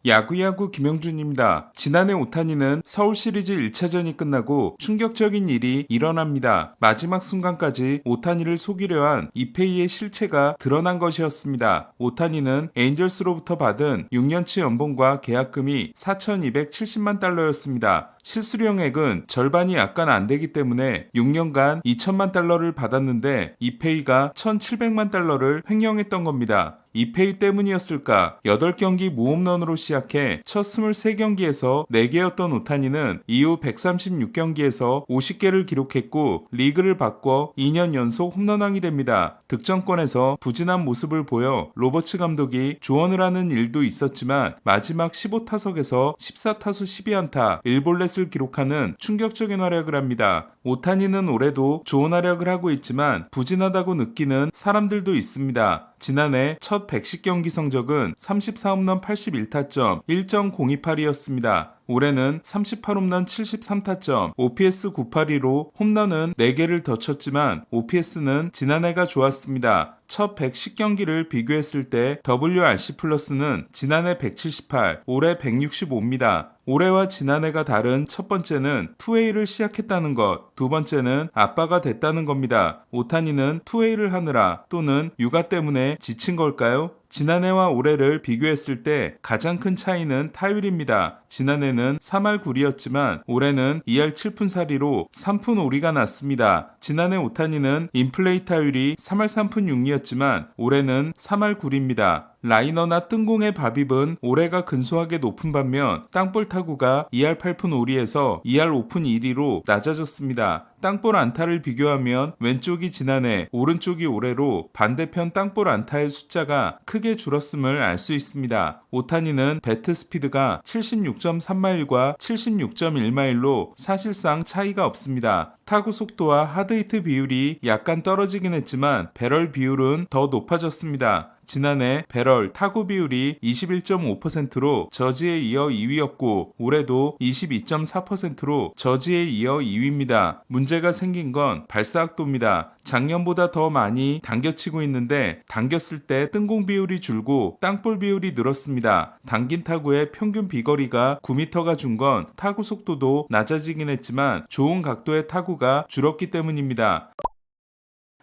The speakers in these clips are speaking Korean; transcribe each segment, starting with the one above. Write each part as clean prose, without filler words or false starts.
야구야구 김영준입니다. 지난해 오타니는 서울 시리즈 1차전이 끝나고 충격적인 일이 일어납니다. 마지막 순간까지 오타니를 속이려 한 이페이의 실체가 드러난 것이었습니다. 오타니는 에인절스로부터 받은 6년치 연봉과 계약금이 4,270만 달러였습니다. 실수령액은 절반이 약간 안 되기 때문에 6년간 2천만 달러를 받았는데 이페이가 1,700만 달러를 횡령했던 겁니다. 이페이 때문이었을까? 8경기 무홈런으로 시작해 첫 23경기에서 4개였던 오타니는 이후 136경기에서 50개를 기록했고 리그를 바꿔 2년 연속 홈런왕이 됩니다. 득점권에서 부진한 모습을 보여 로버츠 감독이 조언을 하는 일도 있었지만 마지막 15타석에서 14타수 12안타 1볼넷을 기록하는 충격적인 활약을 합니다. 오타니는 올해도 좋은 활약을 하고 있지만 부진하다고 느끼는 사람들도 있습니다. 지난해 첫 110경기 성적은 34홈런 81타점 1.028이었습니다. 올해는 38홈런 73타점, OPS 982로 홈런은 4개를 더 쳤지만 OPS는 지난해가 좋았습니다. 첫 110경기를 비교했을 때 WRC 플러스는 지난해 178, 올해 165입니다. 올해와 지난해가 다른 첫 번째는 투웨이를 시작했다는 것, 두 번째는 아빠가 됐다는 겁니다. 오타니는 투웨이를 하느라 또는 육아 때문에 지친 걸까요? 지난해와 올해를 비교했을 때 가장 큰 차이는 타율입니다. 지난해는 3할 9리였지만 올해는 2할 7푼 4리로 3푼 5리가 났습니다. 지난해 오타니는 인플레이 타율이 3할 3푼 6리였지만 올해는 3할 9리입니다. 라이너나 뜬공의 밥입은 올해가 근소하게 높은 반면 땅볼 타구가 2할 8푼 5리에서 2할 5푼 1리로 낮아졌습니다. 땅볼 안타를 비교하면 왼쪽이 지난해, 오른쪽이 올해로 반대편 땅볼 안타의 숫자가 크게 줄었음을 알 수 있습니다. 오타니는 배트 스피드가 76.3마일과 76.1마일로 사실상 차이가 없습니다. 타구 속도와 하드히트 비율이 약간 떨어지긴 했지만 배럴 비율은 더 높아졌습니다. 지난해 배럴 타구 비율이 21.5%로 저지에 이어 2위였고 올해도 22.4%로 저지에 이어 2위입니다. 문제가 생긴 건 발사각도입니다. 작년보다 더 많이 당겨치고 있는데 당겼을 때 뜬공 비율이 줄고 땅볼 비율이 늘었습니다. 당긴 타구의 평균 비거리가 9m가 준 건 타구 속도도 낮아지긴 했지만 좋은 각도의 타구가 줄었기 때문입니다.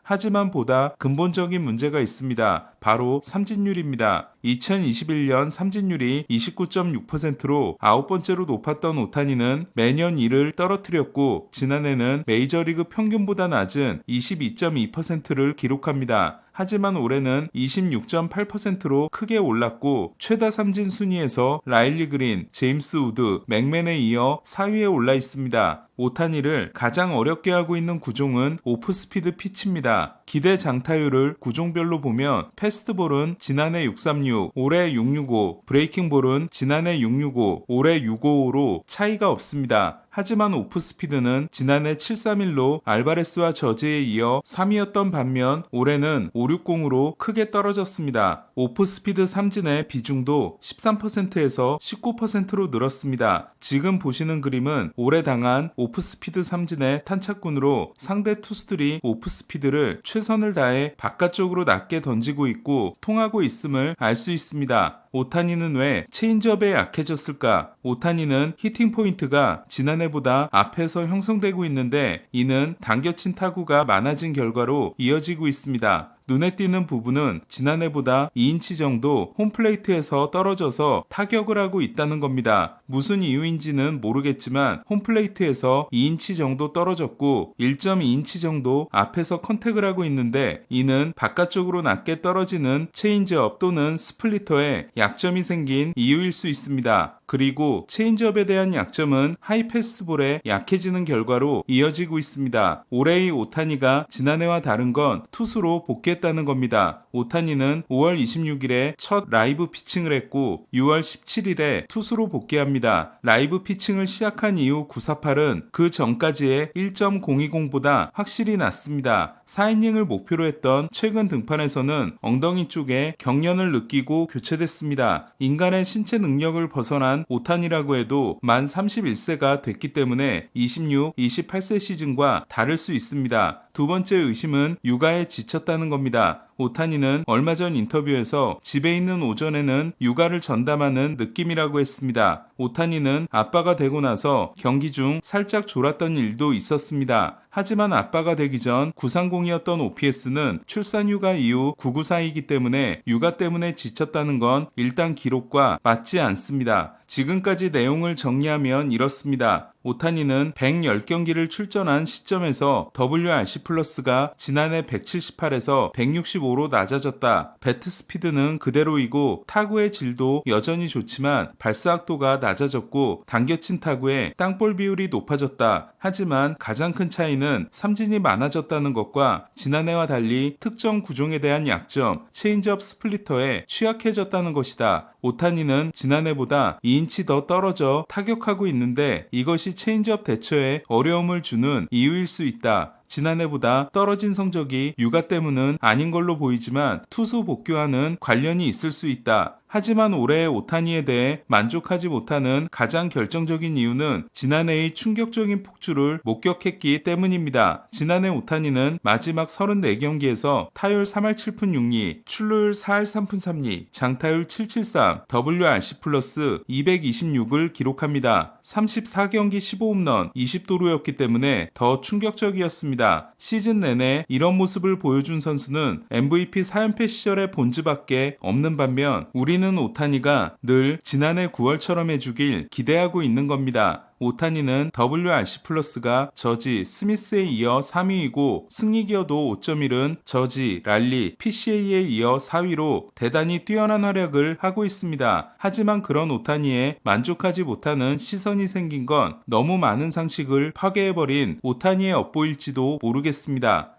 하지만 보다 근본적인 문제가 있습니다. 바로 삼진율입니다. 2021년 삼진율이 29.6%로 9번째로 높았던 오타니는 매년 이를 떨어뜨렸고 지난해는 메이저리그 평균보다 낮은 22.2%를 기록합니다. 하지만 올해는 26.8%로 크게 올랐고 최다 삼진 순위에서 라일리 그린, 제임스 우드, 맥맨에 이어 4위에 올라 있습니다. 오타니를 가장 어렵게 하고 있는 구종은 오프스피드 피치입니다. 기대 장타율을 구종별로 보면 패스트볼은 지난해 636, 올해 665, 브레이킹볼은 지난해 665, 올해 655로 차이가 없습니다. 하지만 오프스피드는 지난해 731로 알바레스와 저지에 이어 3위였던 반면 올해는 560으로 크게 떨어졌습니다. 오프스피드 삼진의 비중도 13%에서 19%로 늘었습니다. 지금 보시는 그림은 올해 당한 오프스피드 삼진의 탄착군으로 상대 투수들이 오프스피드를 최선을 다해 바깥쪽으로 낮게 던지고 있고 통하고 있음을 알 수 있습니다. 오타니는 왜 체인지업에 약해졌을까? 오타니는 히팅 포인트가 지난해보다 앞에서 형성되고 있는데 이는 당겨친 타구가 많아진 결과로 이어지고 있습니다. 눈에 띄는 부분은 지난해보다 2인치 정도 홈플레이트에서 떨어져서 타격을 하고 있다는 겁니다. 무슨 이유인지는 모르겠지만 홈플레이트에서 2인치 정도 떨어졌고 1.2인치 정도 앞에서 컨택을 하고 있는데 이는 바깥쪽으로 낮게 떨어지는 체인지업 또는 스플리터에 약점이 생긴 이유일 수 있습니다. 그리고 체인지업에 대한 약점은 하이패스볼에 약해지는 결과로 이어지고 있습니다. 올해의 오타니가 지난해와 다른 건 투수로 복귀했다는 겁니다. 오타니는 5월 26일에 첫 라이브 피칭을 했고 6월 17일에 투수로 복귀합니다. 라이브 피칭을 시작한 이후 948은 그 전까지의 1.020보다 확실히 낮습니다. 4이닝을 목표로 했던 최근 등판에서는 엉덩이 쪽에 경련을 느끼고 교체됐습니다. 인간의 신체 능력을 벗어난 오타니라고 해도 만 31세가 됐기 때문에 26, 28세 시즌과 다를 수 있습니다. 두 번째 의심은 육아에 지쳤다는 겁니다. 오타니는 얼마 전 인터뷰에서 집에 있는 오전에는 육아를 전담하는 느낌이라고 했습니다. 오타니는 아빠가 되고 나서 경기 중 살짝 졸았던 일도 있었습니다. 하지만 아빠가 되기 전 930이었던 OPS는 출산 휴가 이후 994이기 때문에 육아 때문에 지쳤다는 건 일단 기록과 맞지 않습니다. 지금까지 내용을 정리하면 이렇습니다. 오타니는 110경기를 출전한 시점에서 WRC 플러스가 지난해 178에서 165로 낮아졌다. 배트 스피드는 그대로이고 타구의 질도 여전히 좋지만 발사각도가 낮아졌고 당겨친 타구의 땅볼 비율이 높아졌다. 하지만 가장 큰 차이는 삼진이 많아졌다는 것과 지난해와 달리 특정 구종에 대한 약점, 체인지업 스플리터에 취약해졌다는 것이다. 오타니는 지난해보다 2인치 더 떨어져 타격하고 있는데 이것이 체인지업 대처에 어려움을 주는 이유일 수 있다. 지난해보다 떨어진 성적이 육아 때문은 아닌 걸로 보이지만 투수 복귀와는 관련이 있을 수 있다. 하지만 올해의 오타니에 대해 만족하지 못하는 가장 결정적인 이유는 지난해의 충격적인 폭주를 목격했기 때문입니다. 지난해 오타니는 마지막 34경기에서 타율 3할 7푼 6리, 출루율 4할 3푼 3리, 장타율 773, WRC 플러스 226을 기록합니다. 34경기 15홈런 20도루였기 때문에 더 충격적이었습니다. 시즌 내내 이런 모습을 보여준 선수는 MVP 4연패 시절의 본즈밖에 없는 반면 우리는 오타니가 늘 지난해 9월처럼 해주길 기대하고 있는 겁니다. 오타니는 WRC 플러스가 저지, 스미스에 이어 3위이고 승리 기여도 5.1은 저지, 랄리, PCA에 이어 4위로 대단히 뛰어난 활약을 하고 있습니다. 하지만 그런 오타니에 만족하지 못하는 시선이 생긴 건 너무 많은 상식을 파괴해버린 오타니의 업보일지도 모르겠습니다.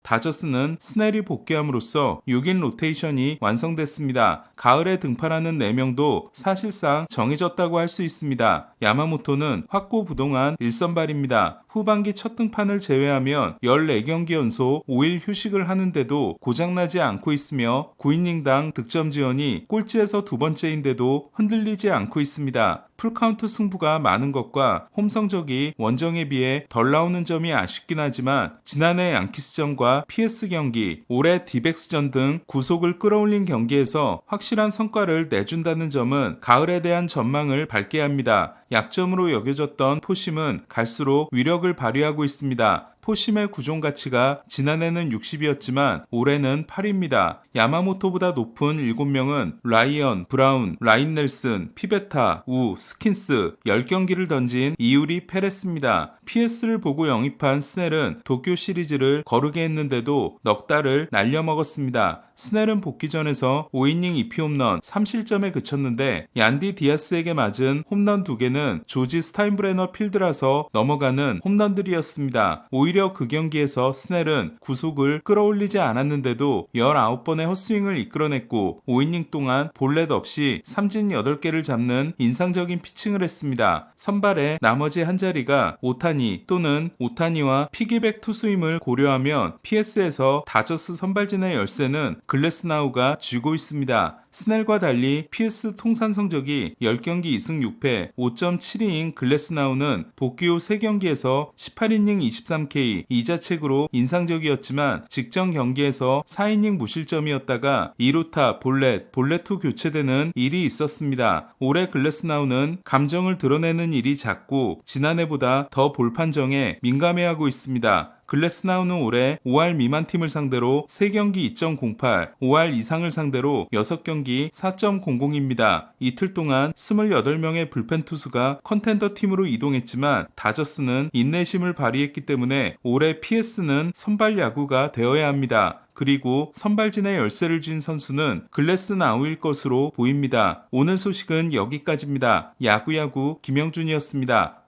다저스는 스넬이 복귀함으로써 6인 로테이션이 완성됐습니다. 가을에 등판하는 4명도 사실상 정해졌다고 할 수 있습니다. 야마모토는 확고부동한 1선발입니다. 후반기 첫 등판을 제외하면 14경기 연속 5일 휴식을 하는데도 고장나지 않고 있으며 9이닝당 득점 지원이 꼴찌에서 두 번째인데도 흔들리지 않고 있습니다. 풀카운트 승부가 많은 것과 홈 성적이 원정에 비해 덜 나오는 점이 아쉽긴 하지만 지난해 양키스전과 PS 경기, 올해 디백스전 등 구속을 끌어올린 경기에서 확실한 성과를 내준다는 점은 가을에 대한 전망을 밝게 합니다. 약점으로 여겨졌던 포심은 갈수록 위력을 발휘하고 있습니다. 포심의 구종 가치가 지난해는 60이었지만 올해는 8입니다. 야마모토보다 높은 7명은 라이언, 브라운, 라인 넬슨, 피베타, 우, 스킨스 10경기를 던진 이유리 페레스입니다. PS를 보고 영입한 스넬은 도쿄 시리즈를 거르게 했는데도 넉 달을 날려먹었습니다. 스넬은 복귀전에서 5이닝 2피 홈런 3실점에 그쳤는데 얀디 디아스에게 맞은 홈런 2개는 조지 스타인브레너 필드라서 넘어가는 홈런들이었습니다. 오히려 그 경기에서 스넬은 구속을 끌어올리지 않았는데도 19번의 헛스윙을 이끌어냈고 5이닝 동안 볼넷 없이 삼진 8개를 잡는 인상적인 피칭을 했습니다. 선발의 나머지 한 자리가 오타니 또는 오타니와 피기백 투수임을 고려하면 PS에서 다저스 선발진의 열쇠는 글래스나우가 쥐고 있습니다. 스넬과 달리 PS 통산 성적이 10경기 2승 6패 5.72인 글래스나우는 복귀 후 3경기에서 18이닝 23K 2자책으로 인상적이었지만 직전 경기에서 4이닝 무실점이었다가 2루타 볼넷 후 교체되는 일이 있었습니다. 올해 글래스나우는 감정을 드러내는 일이 작고 지난해보다 더 볼 판정에 민감해하고 있습니다. 글래스나우는 올해 5할 미만 팀을 상대로 3경기 2.08, 5할 이상을 상대로 6경기 4.00입니다. 이틀 동안 28명의 불펜 투수가 컨텐더 팀으로 이동했지만 다저스는 인내심을 발휘했기 때문에 올해 PS는 선발 야구가 되어야 합니다. 그리고 선발진의 열쇠를 쥔 선수는 글래스나우일 것으로 보입니다. 오늘 소식은 여기까지입니다. 야구야구 김영준이었습니다.